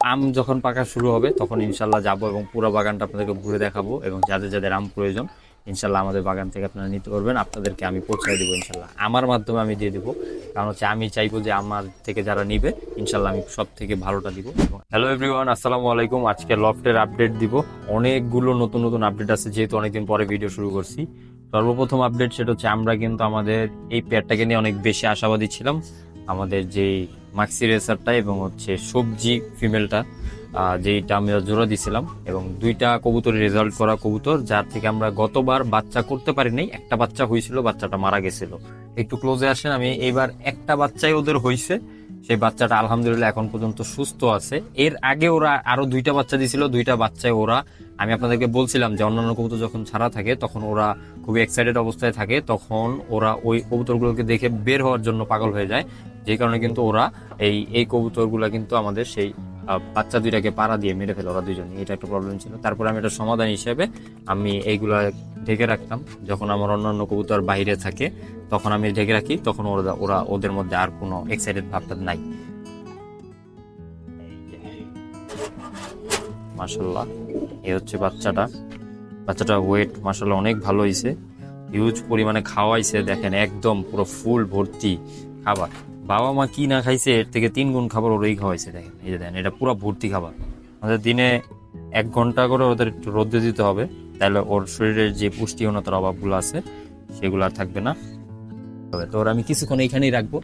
আম যখন পাকা শুরু হবে তখন ইনশাল্লাহ যাবো এবং পুরো বাগানটা আপনাদেরকে ঘুরে দেখাবো, এবং যাদের যাদের আম প্রয়োজন ইনশাল্লাহ আমাদের বাগান থেকে আপনারা নিতে পারবেন, আপনাদেরকে আমি পৌঁছায় দেবো ইনশাল্লাহ, আমার মাধ্যমে আমি দিয়ে দেবো। কারণ হচ্ছে আমি চাইবো যে আমার থেকে যারা নিবে ইনশাল্লাহ আমি সব থেকে ভালোটা দিব। হ্যালো এভরিওয়ান, আসসালামু আলাইকুম। আজকে লফটের আপডেট দিব। অনেকগুলো নতুন নতুন আপডেট আছে, যেহেতু অনেকদিন পরে ভিডিও শুরু করছি। সর্বপ্রথম আপডেট সেটা হচ্ছে আমরা কিন্তু আমাদের এই পেয়ারটাকে নিয়ে অনেক বেশি আশাবাদী ছিলাম। আমাদের যে মাক্সি রেসারটা এবং হচ্ছে সবজি ফিমেলটা, যেইটা আমরা জোড়া দিছিলাম, এবং দুইটা কবুতরের রেজাল্ট করা কবুতর, যার থেকে আমরা গতবার বাচ্চা করতে পারি নাই। একটা বাচ্চা হয়েছিল, বাচ্চাটা মারা গেছিল। একটু ক্লোজে আসেন, আমি এইবার একটা বাচ্চাই ওদের হয়েছে, সেই বাচ্চাটা আলহামদুলিল্লাহ এখন পর্যন্ত সুস্থ আছে। এর আগে ওরা আরো দুইটা বাচ্চা দিছিল, দুইটা বাচ্চায় ওরা, আমি আপনাদেরকে বলছিলাম যে অন্যান্য কবুতর যখন ছাড়া থাকে তখন ওরা খুবই এক্সাইটেড অবস্থায় থাকে, তখন ওরা ওই কবুতরগুলোকে দেখে বের হওয়ার জন্য পাগল হয়ে যায়। যে কারণে কিন্তু ওরা এই কবুতরগুলা কিন্তু আমাদের সেই বাচ্চা দুইটাকে পাড়া দিয়ে মেরে ফেলে ওরা দুজনে। এটা একটা প্রবলেম ছিল। তারপরে আমি এটা সমাধান হিসেবে আমি এইগুলা ঢেকে রাখতাম। যখন আমার অন্যান্য কবুতর বাইরে থাকে তখন আমি ঢেকে রাখি, তখন ওরা ওরা ওদের মধ্যে আর কোনো এক্সাইটেড ভাবটা নাই। মাশাল্লাহ, এই হচ্ছে বাচ্চাটা। বাচ্চাটা ওয়েট মাশাল্লাহ অনেক ভালো হয়েছে, হিউজ পরিমাণে খাওয়াইছে। দেখেন একদম পুরো ফুল ভর্তি খাবার। বাবা মা কি না খাইছে এর থেকে 3 গুণ খাবার ওরাই খাওয়াইছে। দেখেন, এই যে দেখেন, এটা পুরো ভর্তি খাবার। আমাদের দিনে 1 ঘন্টা করে ওদের একটু রোদে দিতে হবে, তাহলে ওর শরীরের যে পুষ্টিহীনতার অভাবগুলো আছে সেগুলো আর থাকবে না। তো ওর আমি কিছুক্ষণ এইখানেই রাখবো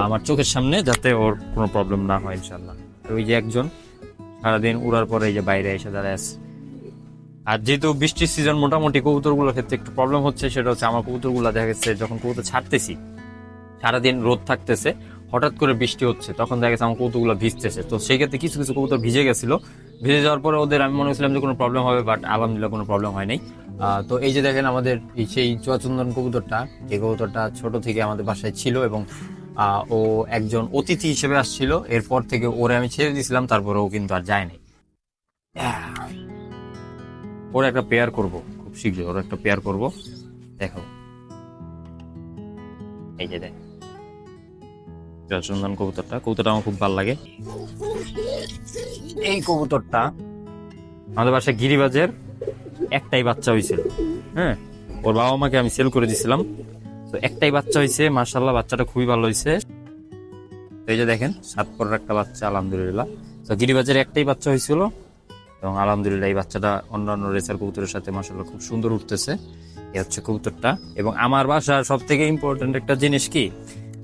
আমার চোখের সামনে, যাতে ওর কোনো প্রবলেম না হয় ইনশাল্লাহ। ওই যে একজন সারাদিন উড়ার পরে এই যে বাইরে এসে দাঁড়ায় আছে। আর যেহেতু বৃষ্টির সিজন, মোটামুটি কবুতরগুলোর ক্ষেত্রে একটু প্রবলেম হচ্ছে, সেটা হচ্ছে আমার কবুতরগুলো দেখা গেছে যখন কবুতর ছাড়তেছি সারাদিন রোদ থাকতেছে, হঠাৎ করে বৃষ্টি হচ্ছে, তখন দেখা গেছে আমার কবুতরগুলো ভিজতেছে। তো সেই ক্ষেত্রে কিছু কিছু কবুতর ভিজে গেছিল। ভিজে যাওয়ার পরে ওদের আমি মনে করছিলাম যে কোনো প্রবলেম হবে, বাট আলহামদুলিল্লাহ কোনো প্রবলেম হয় নাই। তো এই যে দেখেন আমাদের সেই চুয়াচন্দন কবুতরটা, যে কবুতরটা ছোট থেকে আমাদের বাসায় ছিল এবং ও একজন অতিথি হিসেবে আসছিল, এরপর থেকে ওরে আমি ছেড়ে দিয়েছিলাম, তারপরে ও কিন্তু আর যায় নাই। ওর একটা পেয়ার করব খুব শীঘ্রই, ওর একটা পেয়ার করব। দেখো এই যে দেখ চন্দন কবুতরটা, কবুতরটা আমার খুব ভালো লাগে। এই কবুতরটা আমাদের বাসায় গিরিবাজের একটাই বাচ্চা হয়েছিল। হ্যাঁ, ওর বাবা মাকে আমি সেল করে দিছিলাম, তো একটাই বাচ্চা হয়েছে। মাশাল্লাহ, বাচ্চাটা খুবই ভালো হয়েছে। এই যে দেখেন, 7 পরের একটা বাচ্চা আলহামদুলিল্লাহ। তো গিরিবাজের একটাই বাচ্চা হয়েছিল এবং আলহামদুলিল্লাহ এই বাচ্চাটা অন্যান্য রেসার কবুতরের সাথে মাশাল্লাহ খুব সুন্দর উঠতেছে। এই হচ্ছে কবুতরটা। এবং আমার বাসার সব থেকে ইম্পর্টেন্ট একটা জিনিস কি,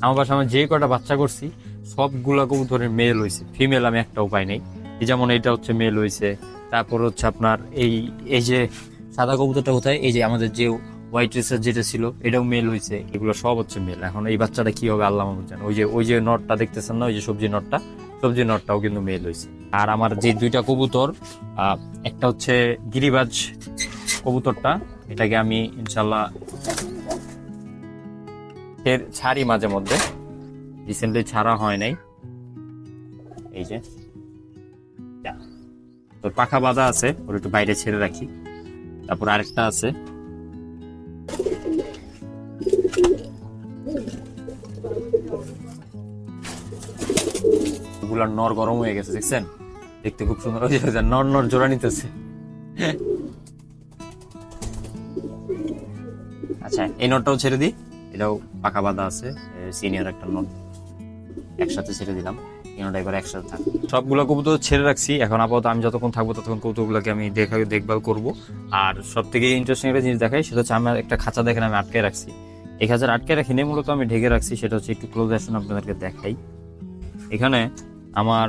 আমার বাসা আমি যে কটা বাচ্চা করছি সবগুলা কবুতরের মেল হয়েছে, ফিমেল আমি একটা উপায় নেই। যেমন এইটা হচ্ছে মেল হয়েছে, তারপর হচ্ছে আপনার এই এই যে সাদা কবুতরটা কোথায়, এই যে আমাদের যে হোয়াইট রেসার যেটা ছিল এটাও মেল হয়েছে। এগুলো সব হচ্ছে মেল। এখন এই বাচ্চাটা কি হবে আল্লাহ মাহবুব জানে। ওই যে নটটা দেখতেছেন না, ওই যে সবজি নটটাও কিন্তু মেল হয়েছে। আর আমার যে দুইটা কবুতর, একটা হচ্ছে গিরিবাজ কবুতরটা, এটাকে আমি ইনশাল্লাহ ছাড়ি মাঝে মধ্যে, রিসেন্টলি ছাড়া হয় নাই। এই যে তোর পাখা বাঁধা আছে, ওর একটু বাইরে ছেড়ে রাখি। তারপর আরেকটা আছে, ওগুলার নর গরম হয়ে গেছে, দেখছেন? দেখতে খুব সুন্দর। নর নর জোড়া নিতেছে। আচ্ছা, এই নটটাও ছেড়ে দিই, এটাও পাখা বাঁধা আছে, সিনিয়র একটা নট, একসাথে ছেড়ে দিলাম। এবার একসাথে থাক, সবগুলো কবুতর ছেড়ে রাখছি। এখন আপাতত আমি যতক্ষণ থাকবো ততক্ষণ কবুতরগুলোকে আমি দেখভাল করব। আর সব থেকে ইন্টারেস্টিং একটা জিনিস দেখাই, সেটা হচ্ছে আমার একটা খাঁচা দেখেন আমি আটকে রাখছি। এই খাঁচার আটকে রাখিনি, মূলত আমি ঢেকে রাখছি। সেটা হচ্ছে একটু ক্লোজ আসুন আপনাদেরকে দেখাই। এখানে আমার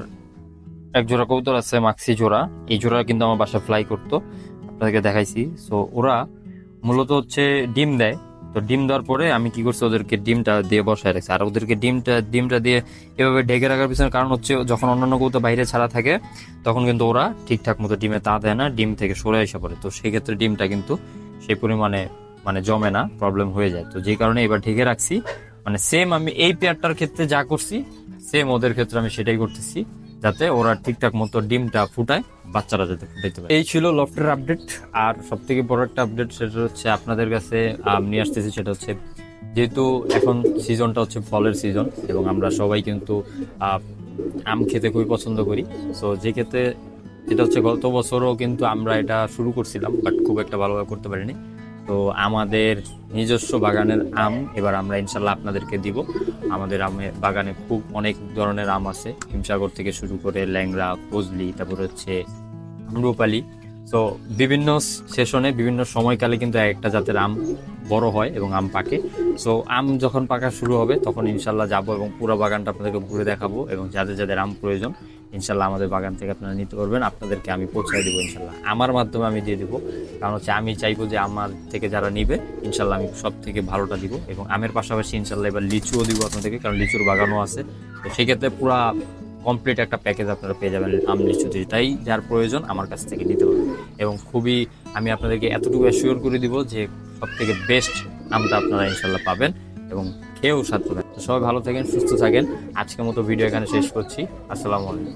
এক জোড়া কবুতর আছে, মাক্সি জোড়া। এই জোড়া কিন্তু আমার বাসায় ফ্লাই করতো, আপনাদেরকে দেখাইছি। সো ওরা মূলত হচ্ছে ডিম দেয়। তো ডিম দেওয়ার পরে আমি কি করছি, ওদেরকে ডিমটা দিয়ে বসায় রাখছি। আর ওদেরকে ডিমটা দিয়ে এভাবে ঢেকে রাখার পিছনে কারণ হচ্ছে, যখন অন্যান্য কবুতর বাইরে ছাড়া থাকে তখন কিন্তু ওরা ঠিকঠাক মতো ডিমে তা দেয় না, ডিম থেকে সরে এসে পড়ে। তো সেই ক্ষেত্রে ডিমটা কিন্তু সেই পরিমাণে জমে না, প্রবলেম হয়ে যায়। তো যে কারণে এবার ঢেকে রাখছি। সেম আমি এই পেয়ারটার ক্ষেত্রে যা করছি, সেম ওদের ক্ষেত্রে আমি সেটাই করতেছি, যাতে ওরা ঠিকঠাক মতো ডিমটা ফুটায়, বাচ্চারা যাতে ফুটাইতে পারে। এই ছিল লফটের আপডেট। আর সব থেকে বড় একটা আপডেট সেটা হচ্ছে আপনাদের কাছে নিয়ে আসতেছি। সেটা হচ্ছে, যেহেতু এখন সিজনটা হচ্ছে ফলের সিজন এবং আমরা সবাই কিন্তু আম খেতে খুবই পছন্দ করি। সো যে ক্ষেত্রে এটা হচ্ছে গত বছরও কিন্তু আমরা এটা শুরু করছিলাম, বাট খুব একটা ভালোভাবে করতে পারিনি। তো আমাদের নিজস্ব বাগানের আম এবার আমরা ইনশাল্লাহ আপনাদেরকে দিব। আমাদের বাগানে খুব অনেক ধরনের আম আছে, হিমসাগর থেকে শুরু করে ল্যাংড়া, ফজলি, তারপরে হচ্ছে আম্রপালি। তো বিভিন্ন সেশনে বিভিন্ন সময়কালে কিন্তু এক একটা জাতের আম বড় হয় এবং আম পাকে। সো আম যখন পাকা শুরু হবে তখন ইনশাল্লাহ যাব এবং পুরো বাগানটা আপনাদেরকে ঘুরে দেখাবো, এবং যাদের যাদের আম প্রয়োজন ইনশাল্লাহ আমাদের বাগান থেকে আপনারা নিতে পারবেন, আপনাদেরকে আমি পৌঁছায় দেবো ইনশাল্লাহ। আমার মাধ্যমে আমি দিয়ে দেবো, কারণ হচ্ছে আমি চাইবো যে আমার থেকে যারা নিবে ইনশাল্লাহ আমি সব থেকে ভালোটা দিব। এবং আমের পাশাপাশি ইনশাল্লাহ এবার লিচুও দিব আপনাদেরকে, কারণ লিচুর বাগানও আছে। তো সেক্ষেত্রে পুরা কমপ্লিট একটা প্যাকেজ আপনারা পেয়ে যাবেন আম লিচু, যেটাই যার প্রয়োজন আমার কাছ থেকে নিতে পারবেন। এবং খুবই আমি আপনাদেরকে এতটুকু অ্যাসিওর করে দিব যে সব থেকে বেস্ট আমটা আপনারা ইনশাল্লাহ পাবেন এবং খেয়েও স্বাদ পাবেন। তো সবাই ভালো থাকেন, সুস্থ থাকেন। আজকের মতো ভিডিও এখানে শেষ করছি। আসসালামু আলাইকুম।